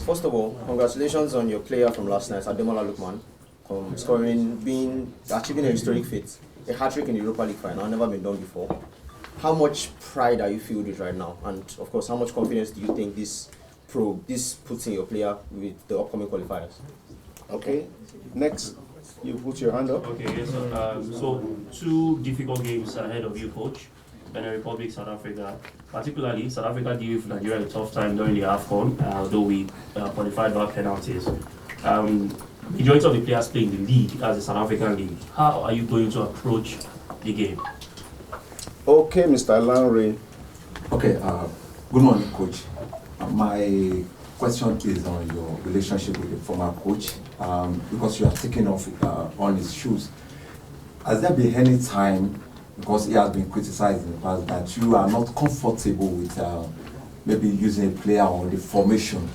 First of all, congratulations on your player from last night, Ademola Lookman, achieving a historic feat, a hat-trick in the Europa League final, never been done before. How much pride are you filled with right now? And of course, how much confidence do you think this puts in your player with the upcoming qualifiers? Okay, next, you put your hand up. Okay, yes, so 2 difficult games ahead of you, coach. Benin Republic, South Africa. Particularly, South Africa gave Nigeria a tough time during the AFCON, although we qualified by penalties. Majority of the players play in the league as a South African league. How are you going to approach the game? Okay, Mr. Lanre. Okay, good morning, coach. My question is on your relationship with the former coach, because you are taking off on his shoes. Has there been any time, because he has been criticized in the past, that you are not comfortable with maybe using a player or the formation,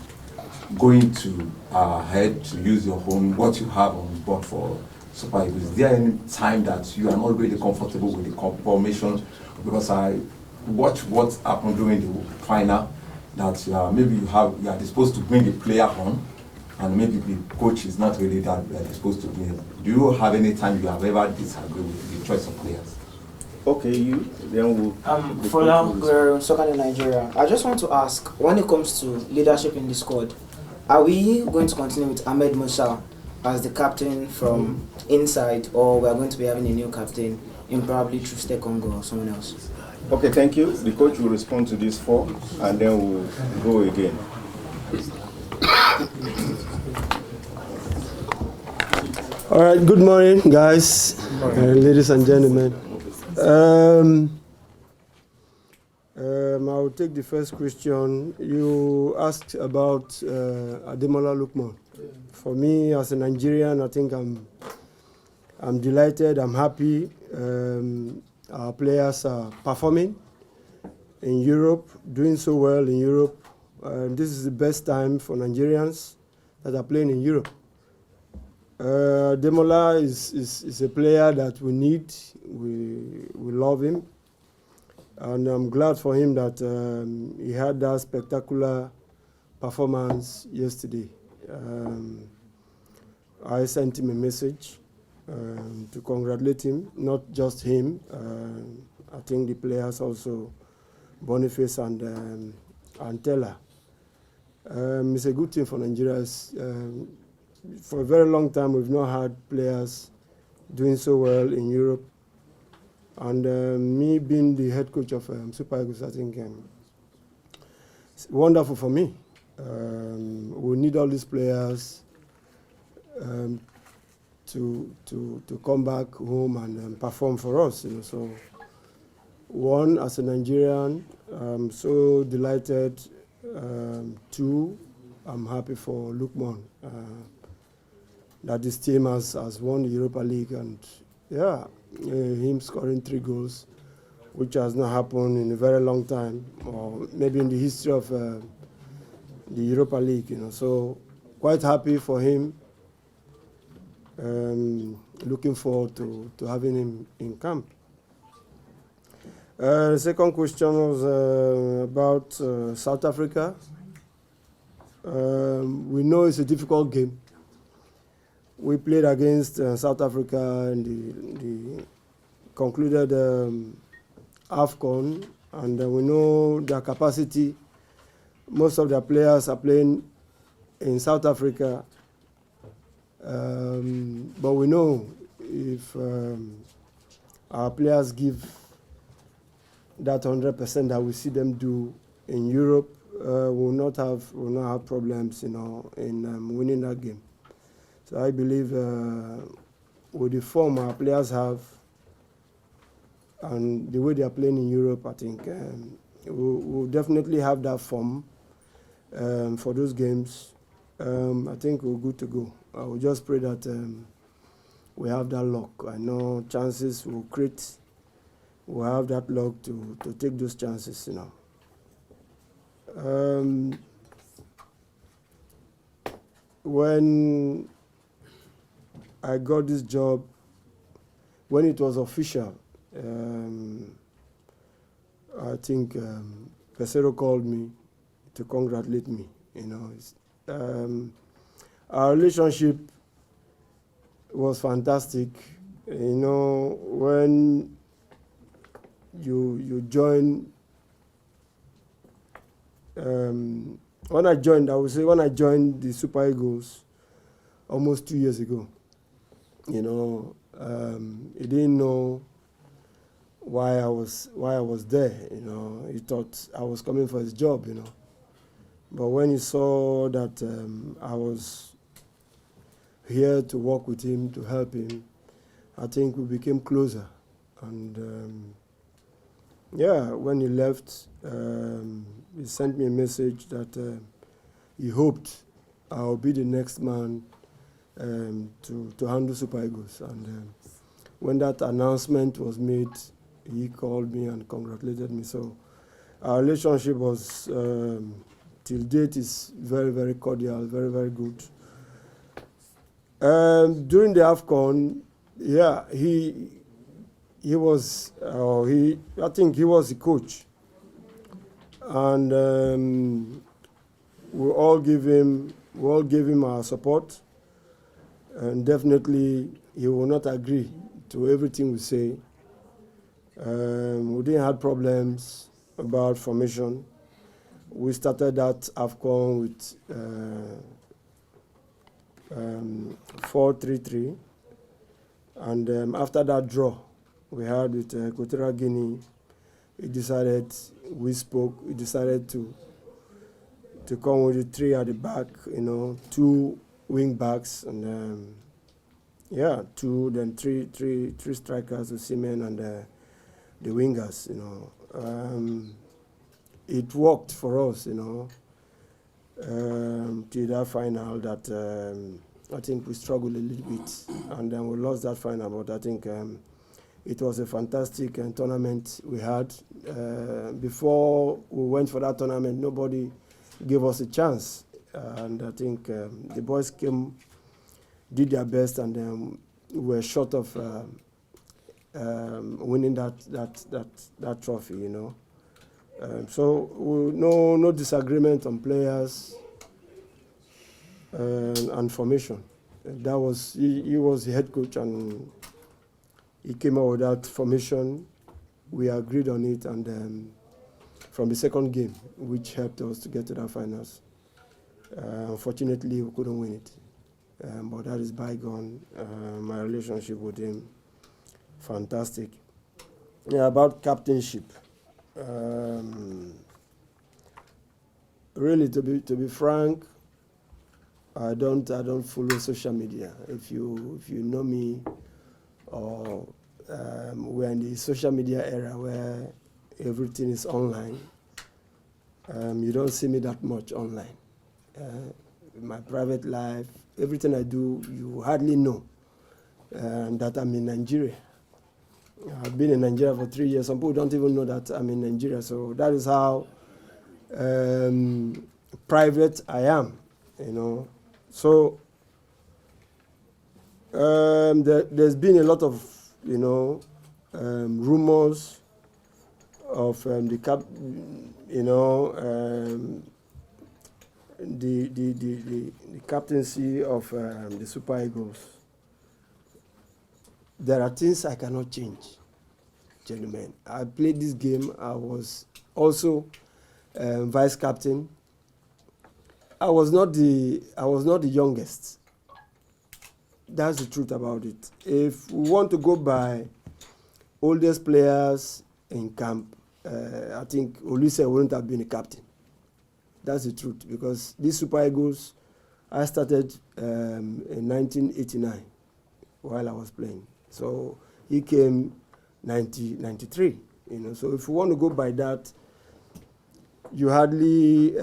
going to ahead to use your own, what you have on board for Super Eagles? Is there any time that you are not really comfortable with the formation? Because I watched what happened during the final, that maybe you are disposed to bring a player on, and maybe the coach is not really that disposed to bring him. Do you have any time you have ever disagreed with the choice of players? Okay, you, then we'll... For now, we're soccer in Nigeria. I just want to ask, when it comes to leadership in the squad, are we going to continue with Ahmed Musa as the captain from inside, or we are going to be having a new captain in probably Truste Congo or someone else? Okay, thank you. The coach will respond to this 4, and then we'll go again. All right, good morning, guys, ladies and gentlemen. I will take the first question. You asked about Ademola Lookman. For me, as a Nigerian, I think I'm delighted, I'm happy. Our players are performing in Europe, doing so well in Europe. This is the best time for Nigerians that are playing in Europe. Ademola is a player that we need. We love him. And I'm glad for him that he had that spectacular performance yesterday. I sent him a message to congratulate him, not just him. I think the players also, Boniface and Teller. It's a good thing for Nigeria. For a very long time, we've not had players doing so well in Europe. And me being the head coach of Super Eagles, I think it's wonderful for me. We need all these players to come back home and perform for us. So, one, as a Nigerian, I'm so delighted. 2, I'm happy for Lookman that this team has won the Europa League, and him scoring 3 goals, which has not happened in a very long time, or maybe in the history of the Europa League. So quite happy for him. Looking forward to having him in camp. The second question was about South Africa. We know it's a difficult game. We played against South Africa in the concluded AFCON, and we know their capacity. Most of their players are playing in South Africa, but we know if our players give that 100% that we see them do in Europe, will not have problems, in winning that game. So I believe with the form our players have and the way they are playing in Europe, I think we'll definitely have that form for those games. I think we're good to go. I will just pray that we have that luck. I know chances will create. We'll have that luck to take those chances, When I got this job, when it was official, I think Pesero called me to congratulate me. Our relationship was fantastic. You know, when you join, when I joined the Super Eagles almost 2 years ago, you know, he didn't know why I was there. You know, he thought I was coming for his job. You know, but when he saw that I was here to work with him, to help him, I think we became closer. And yeah, when he left, he sent me a message that he hoped I'll be the next man to handle Super Eagles. And when that announcement was made, he called me and congratulated me. So our relationship was, till date, is very, very cordial, very, very good. During the AFCON, yeah, he was, I think he was the coach. And we all gave him our support. And definitely he will not agree to everything we say. We didn't have problems about formation. We started that AFCON with 4-3-3. And after that draw we had with Equatorial Guinea, we decided to come with the three at the back, you know, 2 wing backs, and three strikers, the Seamen and the wingers, you know. It worked for us, you know, till that final that I think we struggled a little bit, and then we lost that final, but I think it was a fantastic tournament we had. Before we went for that tournament, nobody gave us a chance, and I think the boys did their best, and we were short of winning that trophy, you know. So no disagreement on players and formation. That was he was the head coach, and he came out with that formation. We agreed on it, and from the second game, which helped us to get to the finals. Unfortunately, we couldn't win it, but that is bygone. My relationship with him, fantastic. Yeah, about captainship. Really, to be frank, I don't follow social media. If you know me, or we're in the social media era where everything is online. You don't see me that much online. My private life, everything I do, you hardly know that I'm in Nigeria. I've been in Nigeria for 3 years. Some people don't even know that I'm in Nigeria. So that is how private I am, you know. So there's been a lot of, you know, rumors of the captaincy of the Super Eagles. There are things I cannot change, gentlemen. I played this game. I was also vice captain. I was not the youngest. That's the truth about it. If we want to go by oldest players in camp, I think Olise wouldn't have been a captain. That's the truth, because these Super Eagles, I started in 1989 while I was playing. So he came 93, you know. So if you want to go by that, you hardly, you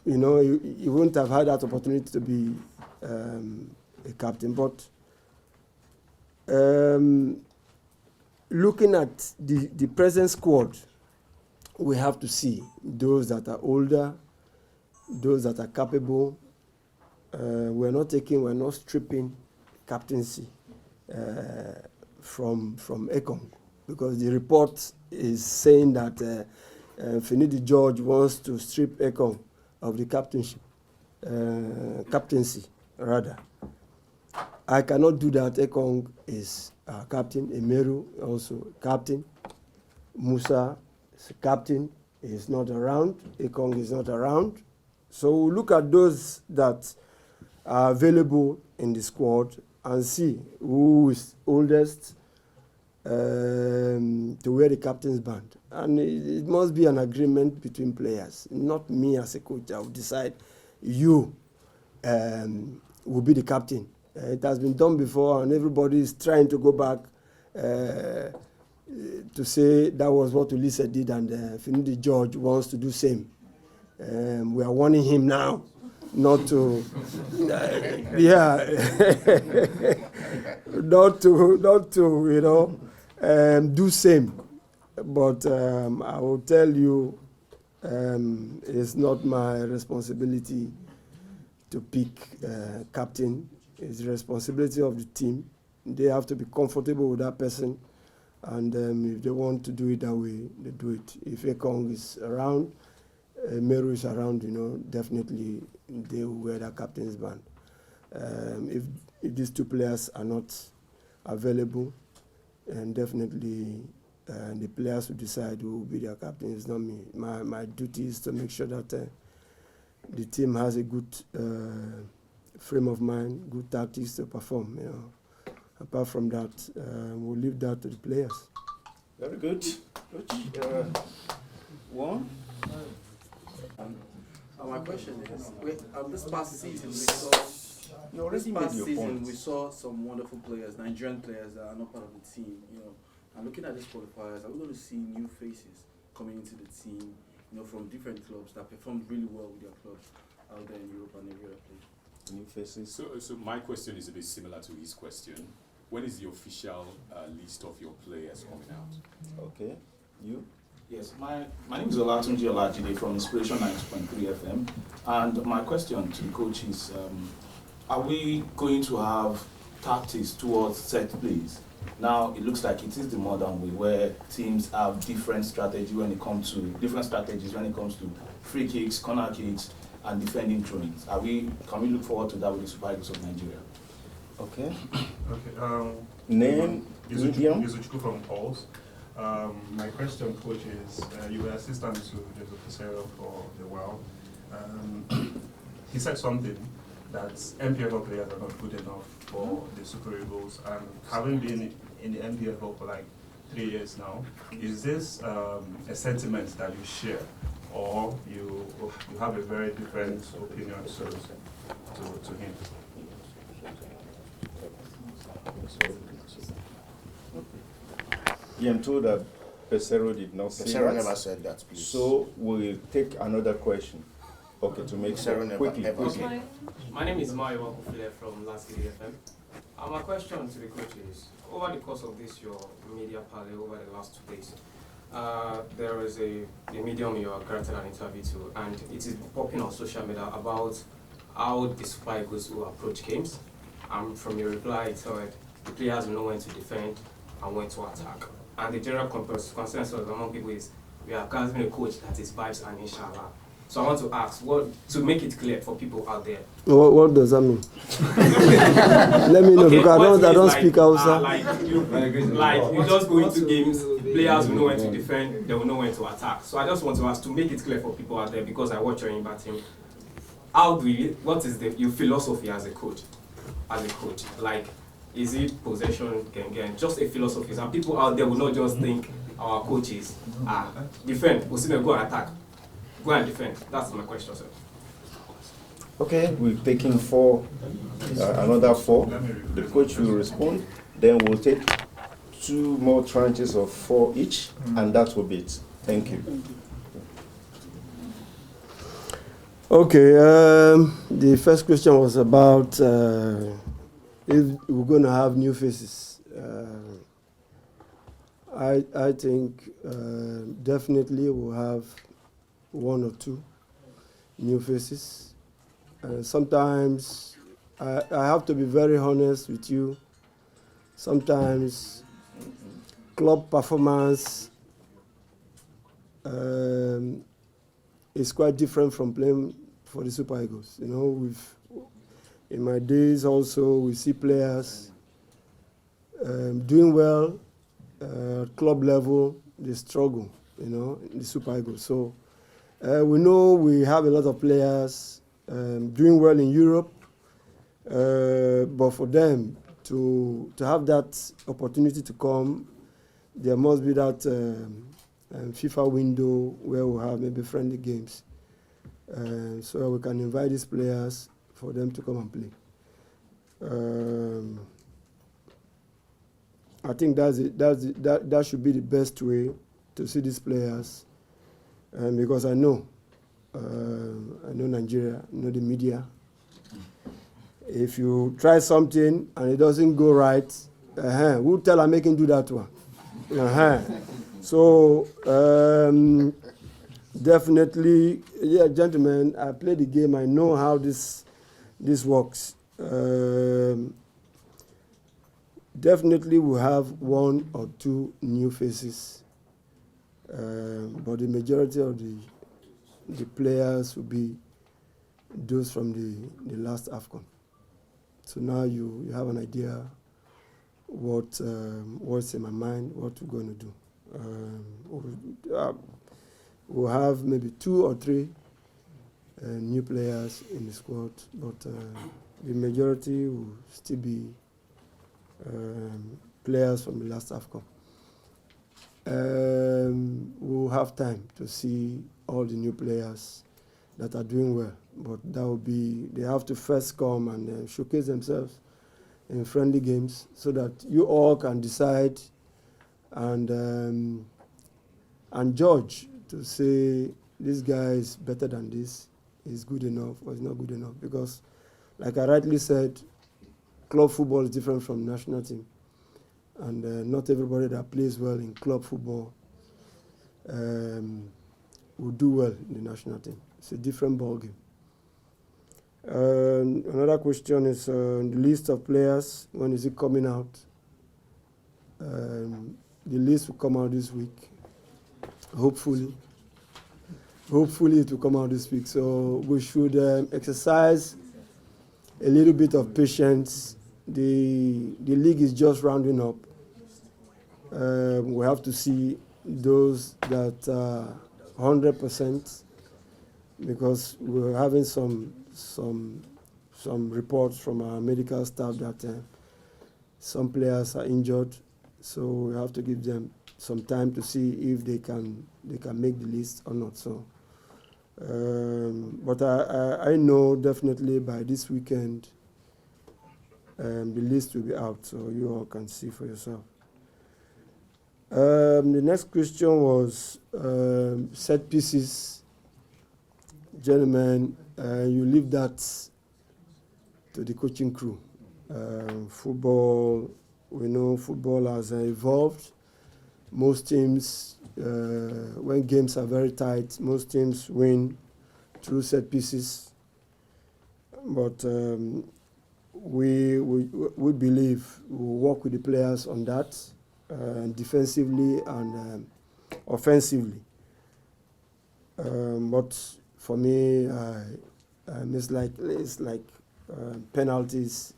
know, you wouldn't have had that opportunity to be a captain. But looking at the present squad, we have to see those that are older, those that are capable. We're not stripping captaincy from Ekong, because the report is saying that Finidi George wants to strip Ekong of the captaincy rather. I cannot do that. Ekong is captain. Emeru also captain. Musa is captain. He is not around. Ekong is not around. So we'll look at those that are available in the squad and see who is oldest to wear the captain's band. And it must be an agreement between players, not me as a coach. I will decide you will be the captain. It has been done before, and everybody is trying to go back to say that was what Ulisse did, and Finidi George wants to do same. We are warning him now not to, not to, do same. But I will tell you, it's not my responsibility to pick captain. It's the responsibility of the team. They have to be comfortable with that person, and if they want to do it that way, they do it. If Ekong is around, Meru is around, definitely they will wear that captain's band. If these two players are not available, and definitely the players will decide who will be their captain. It's not me. My duty is to make sure that the team has a good frame of mind, good tactics to perform. Apart from that, we'll leave that to the players. Very good. One. My question is, this past season we saw some wonderful players, Nigerian players that are not part of the team. And looking at these qualifiers, are we going to see new faces coming into the team? From different clubs that performed really well with their clubs out there in Europe and everywhere. New faces. So my question is a bit similar to his question. When is the official list of your players coming out? Okay. You? Yes, my name is Olatunji Olajide from Inspiration 90.3 FM, and my question to the coach is, are we going to have tactics towards set plays? Now it looks like it is the modern way where teams have different strategies when it comes to free kicks, corner kicks, and defending throw-ins. Can we look forward to that with the Super Eagles of Nigeria? Okay. Okay. Name, medium. Izuchukwu from Pulse. My question, coach, is you were assistant to Joseph Pesero for a while. He said something that MPFL players are not good enough for the Super Eagles, and having been in the MPFL for like 3 years now, is this a sentiment that you share, or you have a very different opinion to him? Yeah, I'm told that Pesero did not say Pesero that. never said that, please. So we'll take another question. Okay, to make sure. Quickly. Okay. My name is Mario Wakufile from Last City FM. My question to the coach is, over the course of this, your media parley over the last 2 days, there is a medium you are granted an interview to, and it is popping on social media about how the Super Eagles will approach games. From your reply, it said the players know when to defend and when to attack. And the general consensus among people is we are gathering a coach that is vibes and inshallah. So I want to ask, to make it clear for people out there. What does that mean? Let me know, okay, because I don't speak Hausa. You just go into games, players will know when to defend, they will know when to attack. So I just want to ask, to make it clear for people out there, because I watch your Imba team, what is your philosophy as a coach? Like, is it possession, again, just a philosophy? And people out there will not just think our coaches defend, we'll see them go and attack. Go and defend. That's my question, sir. Okay, we've taken another four. The coach will respond. Then we'll take 2 more tranches of 4 each, and that will be it. Thank you. Okay, the first question was about if we're going to have new faces. I think definitely we'll have 1 or 2 new faces. Sometimes I have to be very honest with you. Sometimes club performance is quite different from playing for the Super Eagles. You know, in my days also, we see players doing well club level, they struggle, you know, in the Super Eagles. So we know we have a lot of players doing well in Europe, but for them to have that opportunity to come, there must be that FIFA window where we have maybe friendly games, so we can invite these players for them to come and play. I think that should be the best way to see these players, because I know Nigeria, I know the media. If you try something and it doesn't go right, we'll tell her make him do that one. So definitely, yeah, gentlemen, I play the game. I know how this works. Definitely, we'll have one or two new faces, but the majority of the players will be those from the last AFCON. So now you have an idea what's in my mind, what we're going to do. We'll have maybe 2 or 3 new players in the squad, but the majority will still be players from the last AFCON. We'll have time to see all the new players that are doing well, but they have to first come and showcase themselves in friendly games so that you all can decide and judge to say this guy is better than this, is good enough or is not good enough. Because, like I rightly said, club football is different from national team, and not everybody that plays well in club football will do well in the national team. It's a different ballgame. Another question is the list of players. When is it coming out? The list will come out this week. Hopefully it will come out this week. So we should exercise a little bit of patience. The league is just rounding up. We have to see those that are 100%, because we're having some reports from our medical staff that some players are injured, so we have to give them some time to see if they can make the list or not. So, but I know definitely by this weekend the list will be out, so you all can see for yourself. The next question was set pieces. Gentlemen, you leave that to the coaching crew. Football, we know football has evolved. Most teams, when games are very tight, most teams win through set pieces. But we believe we'll work with the players on that, defensively and offensively. But for me, it's like penalties.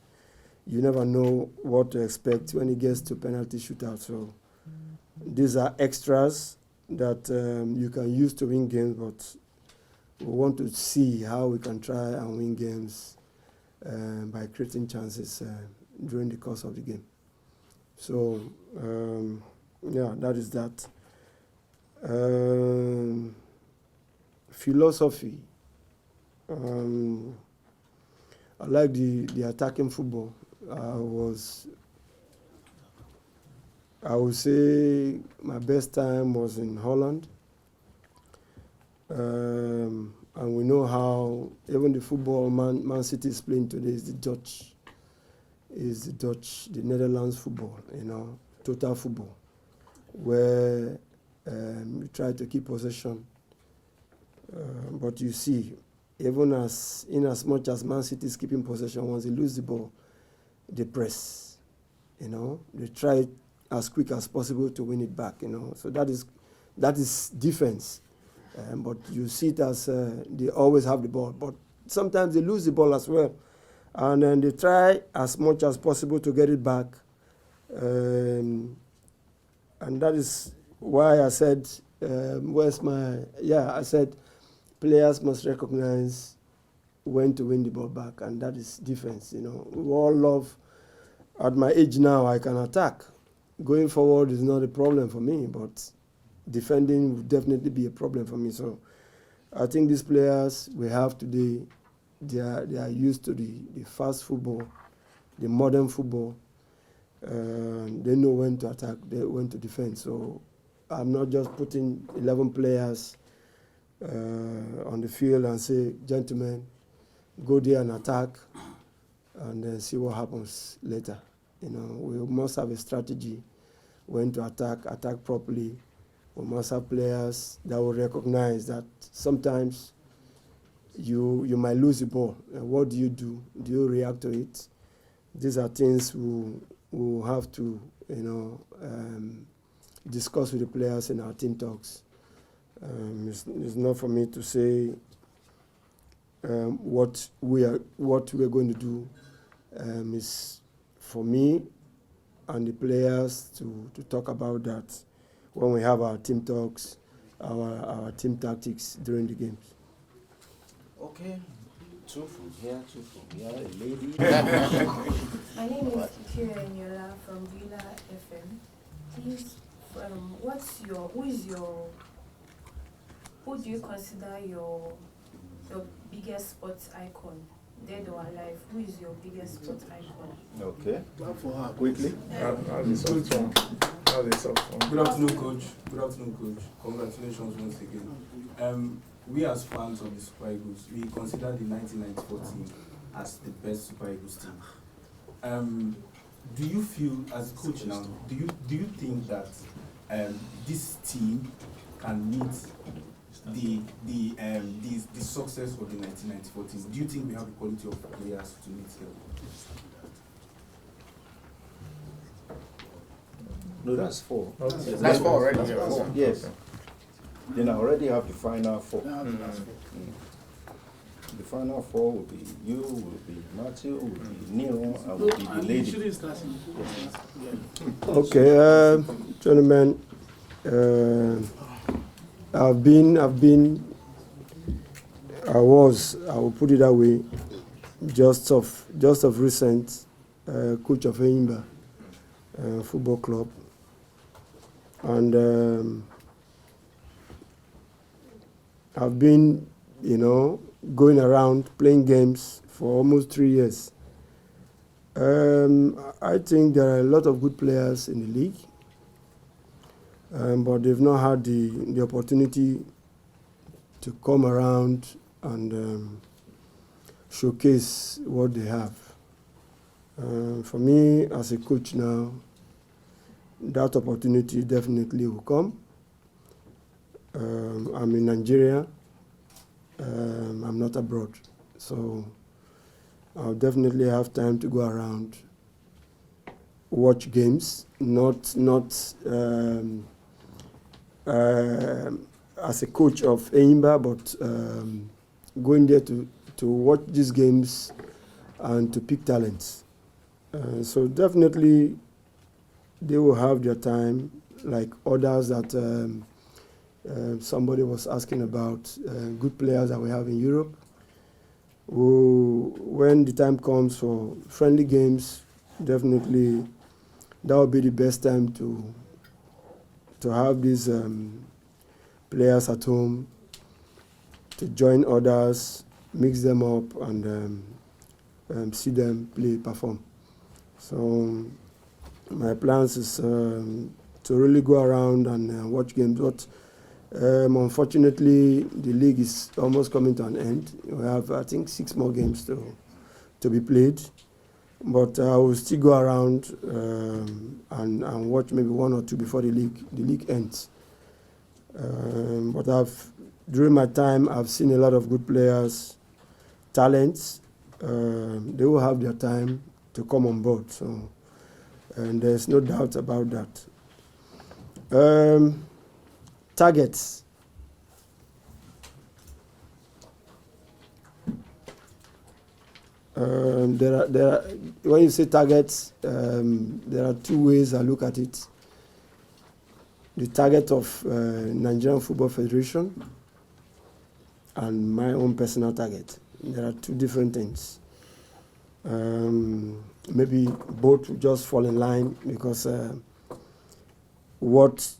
You never know what to expect when it gets to penalty shootout. So these are extras that you can use to win games, but we want to see how we can try and win games by creating chances during the course of the game. So, yeah, that is that. Philosophy. I like the attacking football. I would say my best time was in Holland. And we know how even the football Man City is playing today is the Netherlands football, you know, total football, where you try to keep possession. But you see, even in as much as Man City is keeping possession, once they lose the ball, they press, you know, they try as quick as possible to win it back, you know. So that is defense. But you see it as they always have the ball. But sometimes they lose the ball as well. And then they try as much as possible to get it back. And that is why I said, I said players must recognize when to win the ball back, and that is defense. We all love, at my age now, I can attack. Going forward is not a problem for me, but defending would definitely be a problem for me. So I think these players we have today, they are used to the fast football, the modern football. They know when to attack, when to defend. So I'm not just putting 11 players on the field and say, gentlemen, go there and attack, and then see what happens later. We must have a strategy when to attack properly. We must have players that will recognize that sometimes you might lose the ball. And what do you do? Do you react to it? These are things we'll have to, discuss with the players in our team talks. It's not for me to say what we're going to do. Is for me and the players to talk about that when we have our team talks, our team tactics during the games. Okay. Two from here, a lady. My name is Kira Eniola from Villa FM. Please, who do you consider your biggest sports icon, dead or alive? Who is your biggest sports icon? Okay. Quickly. Good afternoon, coach. Congratulations once again. We as fans of the Super Eagles, we consider the 1994 team as the best Super Eagles team. Do you feel, as a coach now, do you think that this team can meet the success of the 1994 team? Do you think we have the quality of players to meet them? No, that's four. Okay. That's four already. That's four. Yes. Then I already have the final four. The final four will be you, will be Matthew, will be Nero, and will be the lady. Okay, gentlemen. I will put it that way, just of recent, coach of Eimba football club, and I've been, going around playing games for almost 3 years. I think there are a lot of good players in the league, but they've not had the opportunity to come around and showcase what they have. For me, as a coach now, that opportunity definitely will come. I'm in Nigeria. I'm not abroad, so I'll definitely have time to go around, watch games, not as a coach of Eimba, but going there to watch these games and to pick talents. So definitely they will have their time, like others that somebody was asking about, good players that we have in Europe, who, when the time comes for friendly games, definitely that will be the best time to have these players at home, to join others, mix them up, and see them perform. So my plans is to really go around and watch games. But unfortunately, the league is almost coming to an end. We have, I think, 6 more games to be played. But I will still go around and watch maybe 1 or 2 before the league ends. But during my time, I've seen a lot of good players, talents. They will have their time to come on board. So, and there's no doubt about that. Targets. When you say targets, there are two ways I look at it. The target of Nigerian Football Federation and my own personal target. There are two different things. Maybe both will just fall in line because what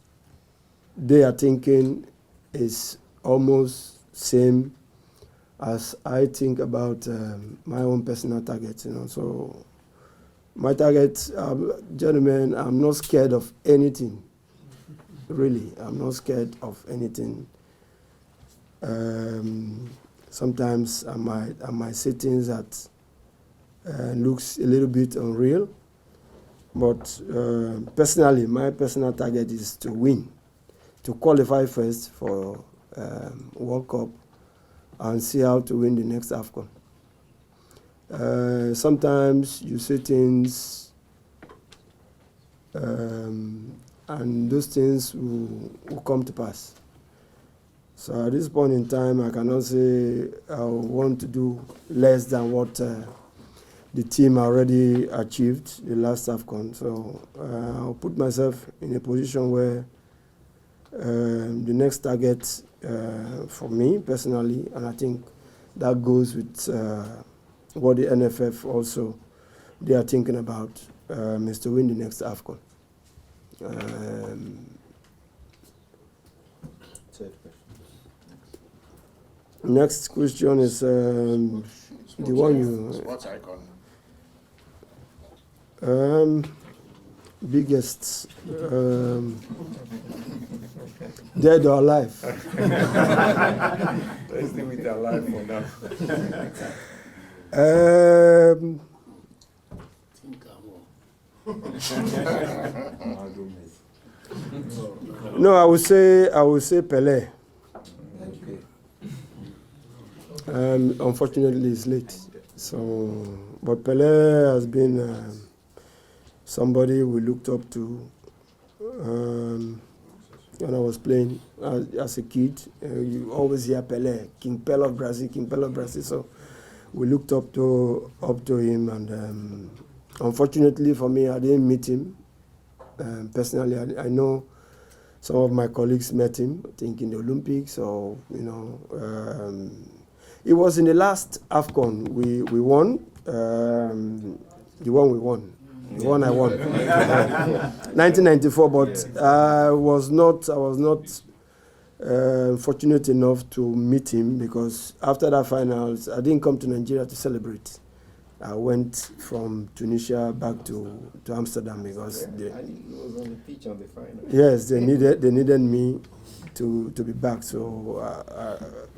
they are thinking is almost same as I think about my own personal targets. So my target, gentlemen, I'm not scared of anything. Really, I'm not scared of anything. Sometimes I might say things that looks a little bit unreal, but personally, my personal target is to win, to qualify first for World Cup and see how to win the next AFCON. Sometimes you say things and those things will come to pass. So at this point in time, I cannot say I want to do less than what the team already achieved the last AFCON. So I'll put myself in a position where the next target for me personally, and I think that goes with what the NFF also they are thinking about, is to win the next AFCON. Next question is the one you. Sports icon. Biggest dead or alive. Let's deal with alive for now. No, I would say Pelé. Unfortunately, it's late. So, but Pelé has been somebody we looked up to when I was playing as a kid. You always hear Pelé, King Pelé of Brazil, King Pelé of Brazil. So we looked up to him, and unfortunately for me, I didn't meet him personally. I know some of my colleagues met him, I think in the Olympics, or it was in the last AFCON we won, the one we won. The one I won, 1994. But I was not fortunate enough to meet him because after that finals, I didn't come to Nigeria to celebrate. I went from Tunisia back to Amsterdam because he was on the pitch on the final. Yes, they needed me to be back. So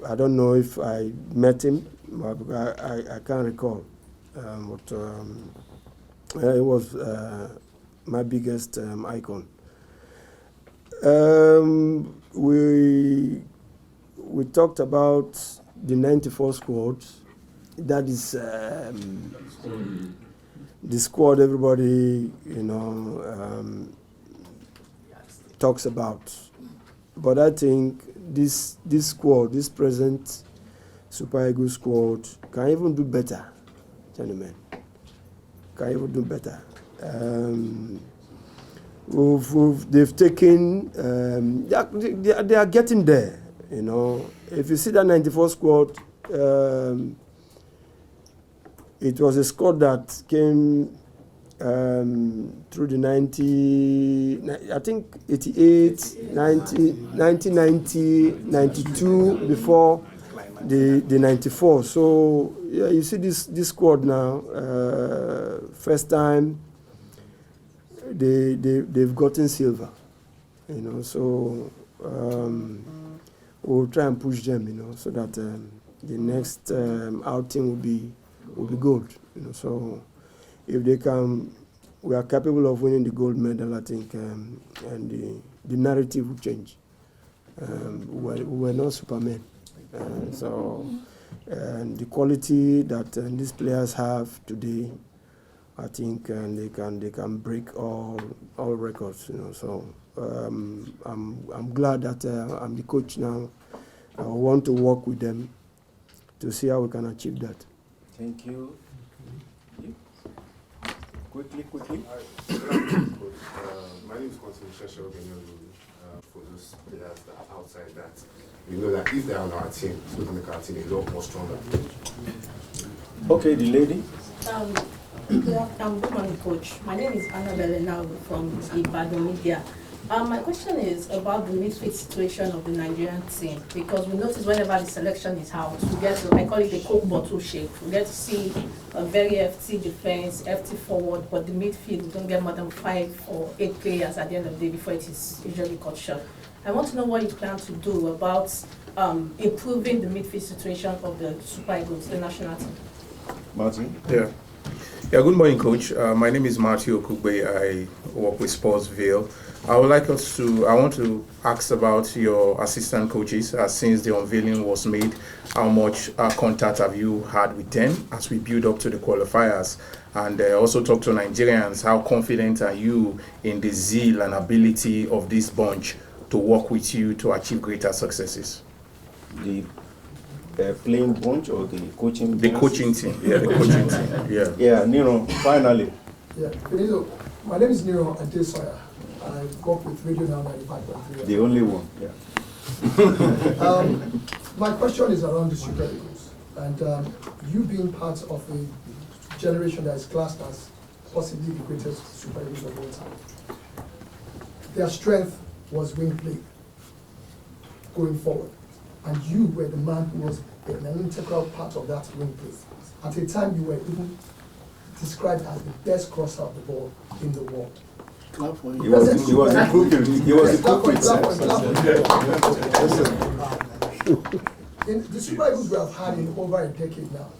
I don't know if I met him, but I can't recall. It was my biggest icon. We talked about the '94 squad. That is the squad everybody talks about. But I think this squad, this present Super Eagles squad, can even do better, gentlemen. Can even do better. They've taken. They are getting there. If you see that '94 squad, it was a squad that came through the 88, 1990, 92 before the 94. So yeah, you see this squad now. First time they've gotten silver, So we'll try and push them, so that the next outing will be gold, So if they can, we are capable of winning the gold medal, I think, and the narrative will change. We're not Supermen. And the quality that these players have today, I think they can break all records. So I'm glad that I'm the coach now. I want to work with them to see how we can achieve that. Thank you. Quickly. My name is Quentin Shesha for those players that are outside that. We know that if they are on our team, it's going to make our team a lot more stronger. Okay, the lady. Good morning, Coach. My name is Annabelle now from Ibadan Media. My question is about the midfield situation of the Nigerian team, because we notice whenever the selection is out, we get to, I call it the Coke bottle shape. We get to see a very FT defense, FT forward, but the midfield, we don't get more than 5 or 8 players at the end of the day before it is usually cut short. I want to know what you plan to do about improving the midfield situation of the Super Eagles, the national team. Martin? Yeah, good morning, Coach. My name is Matthew Okugbe. I work with Sportsville. I want to ask about your assistant coaches since the unveiling was made. How much contact have you had with them as we build up to the qualifiers? And also talk to Nigerians. How confident are you in the zeal and ability of this bunch to work with you to achieve greater successes? The playing bunch or the coaching? The coaching team. Yeah, the coaching team. Yeah. Yeah, Nero, finally. Yeah, Finidi, my name is Nero Adesanya. I work with Radio Now 95.3. The only one, yeah. My question is around the Super Eagles. And you being part of a generation that is classed as possibly the greatest Super Eagles of all time. Their strength was wing play going forward. And you were the man who was an integral part of that wing play. At a time you were even described as the best crosser of the ball in the world. He was the In the Super Eagles we have had in over a decade now,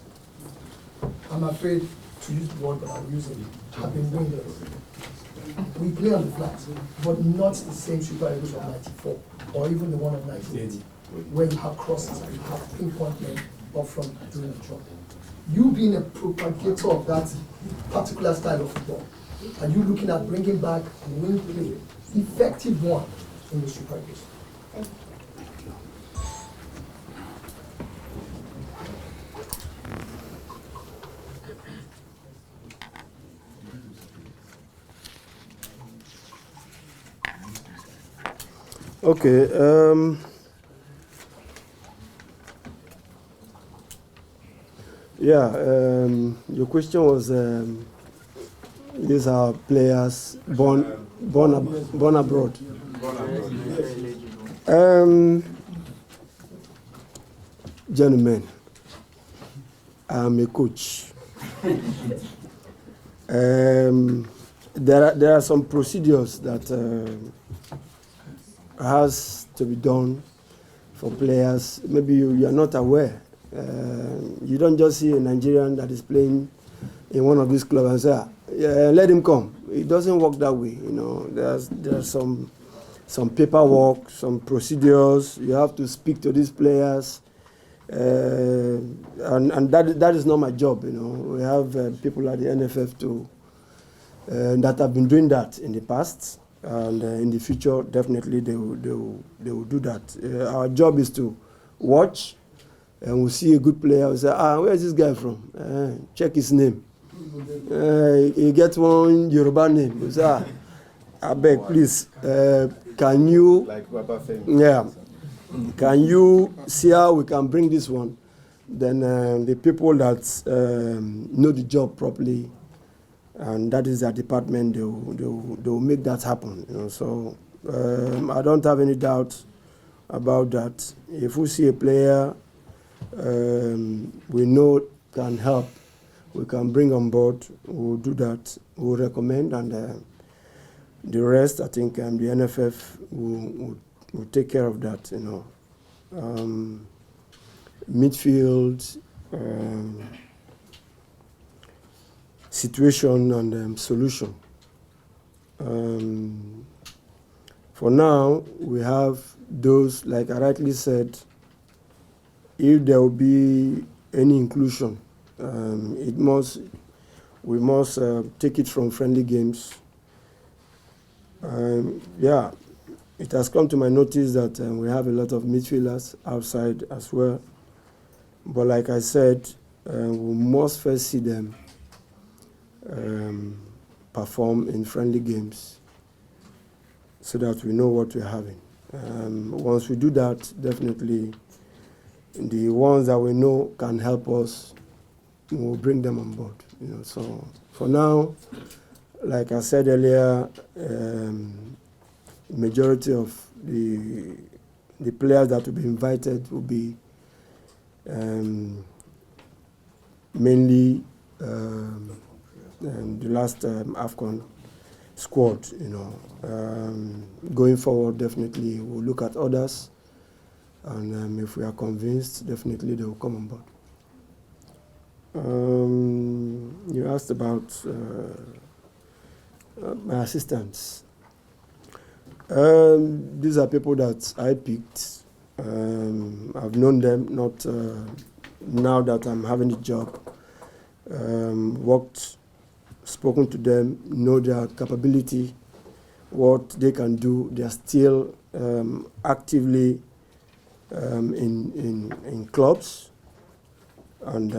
I'm afraid to use the word that I'm using, have been wingless. We play on the flats, but not the same Super Eagles of 94 or even the one of 1980, where you have crosses and you have pinpoint men up front doing the job. You being a propagator of that particular style of football, and you looking at bringing back wing play, effective one in the Super Eagles. Okay. Your question was. These are players born abroad. Gentlemen, I'm a coach. There are some procedures that has to be done for players. Maybe you are not aware. You don't just see a Nigerian that is playing in one of these clubs and say, yeah, let him come. It doesn't work that way, you know. There's some paperwork, some procedures. You have to speak to these players, and that is not my job, you know. We have people at the NFF that have been doing that in the past, and in the future, definitely they will do that. Our job is to watch, and we'll see a good player. We'll say, where is this guy from? Check his name. He gets one Yoruba name. He says, I beg, please, can you, can you see how we can bring this one? Then the people that know the job properly, and that is their department, they will make that happen. You know, so I don't have any doubt about that. If we see a player we know can help, we can bring on board, we'll do that, we'll recommend, and the rest, I think the NFF will take care of that, you know. Midfield, situation and solution. For now, we have those, like I rightly said, if there will be any inclusion, we must take it from friendly games. It has come to my notice that we have a lot of midfielders outside as well. But like I said, we must first see them perform in friendly games so that we know what we're having. Once we do that, definitely the ones that we know can help us, we'll bring them on board. So for now, like I said earlier, majority of the players that will be invited will be mainly the last AFCON squad. Going forward, definitely we'll look at others, and if we are convinced, definitely they will come on board. You asked about my assistants. These are people that I picked. I've known them, not now that I'm having a job. Worked, spoken to them, know their capability, what they can do. They are still actively in clubs, and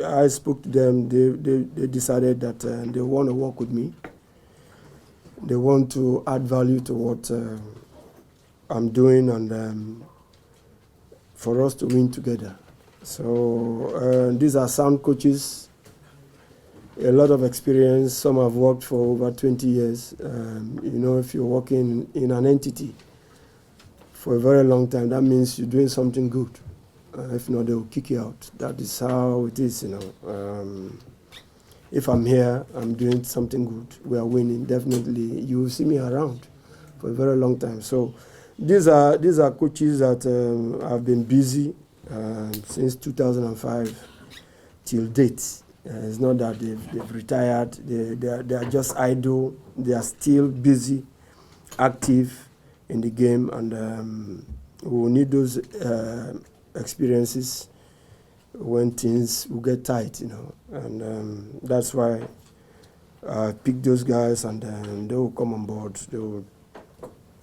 I spoke to them. They decided that they want to work with me. They want to add value to what I'm doing, and for us to win together. So these are sound coaches, a lot of experience. Some have worked for over 20 years. If you're working in an entity for a very long time, that means you're doing something good. If not, they will kick you out. That is how it is, If I'm here, I'm doing something good, we are winning, definitely you will see me around for a very long time. So these are coaches that have been busy since 2005 till date. It's not that they've retired, they are just idle, they are still busy, active in the game, and we will need those experiences when things will get tight, and that's why I picked those guys, and they will come on board. They will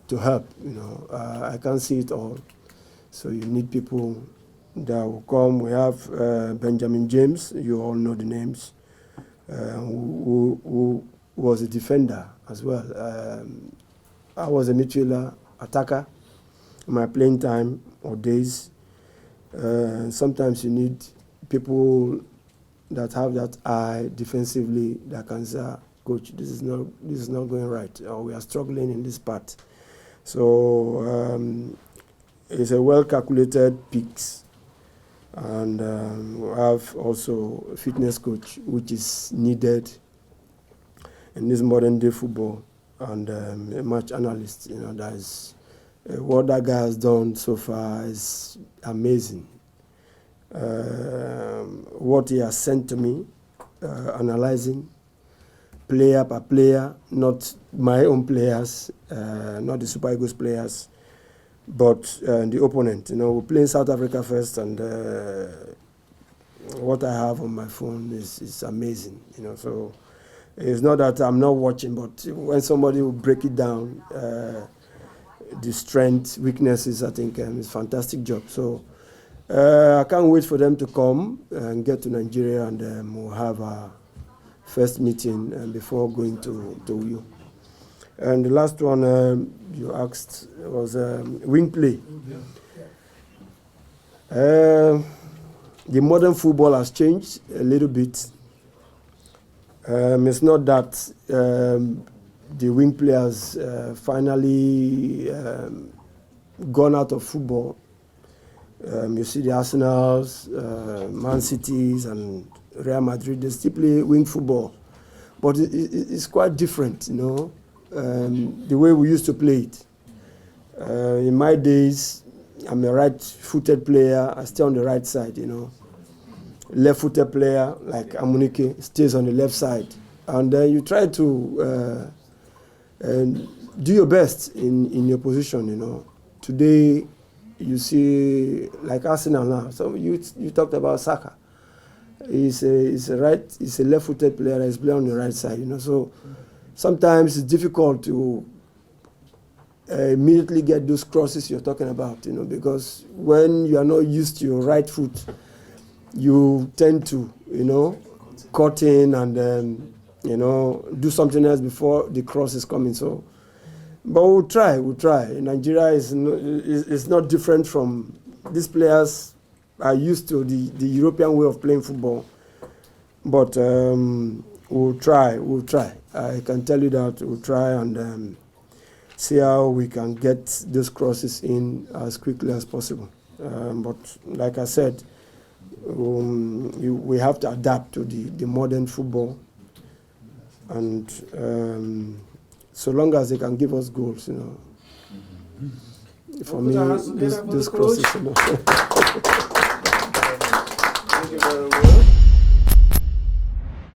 to help. I can't see it all, so you need people that will come. We have Benjamin James. You all know the names. Who was a defender as well. I was a midfielder, attacker. In my playing time or days. Sometimes you need people that have that eye defensively that can say, "Coach, this is not going right, or we are struggling in this part." So it's a well-calculated picks, and we have also a fitness coach, which is needed in this modern-day football, and a match analyst. That is. What that guy has done so far is amazing. What he has sent to me, analyzing player per player, not my own players, not the Super Eagles players, but the opponent. We're playing South Africa first, and what I have on my phone is amazing. So it's not that I'm not watching, but when somebody will break it down, the strengths, weaknesses, I think it's a fantastic job. So I can't wait for them to come and get to Nigeria, and we'll have our first meeting before going to you. And the last one you asked was wing play. The modern football has changed a little bit. It's not that the wing players finally gone out of football. You see the Arsenals, Man Cities, and Real Madrid, they still play wing football. But it's quite different, the way we used to play it. In my days, I'm a right-footed player. I stay on the right side, Left-footed player, like Amunike, stays on the left side. And you try to do your best in your position, Today, you see, like Arsenal now. So you talked about Saka. He's a left-footed player. He's playing on the right side. So sometimes it's difficult to immediately get those crosses you're talking about. Because when you are not used to your right foot, you tend to cut in and do something else before the cross is coming. So, but we'll try. Nigeria is not different from these players. Are used to the European way of playing football, but we'll try. I can tell you that we'll try and see how we can get those crosses in as quickly as possible. But like I said, we have to adapt to the modern football, and so long as they can give us goals, for me, those crosses. Thank you very much.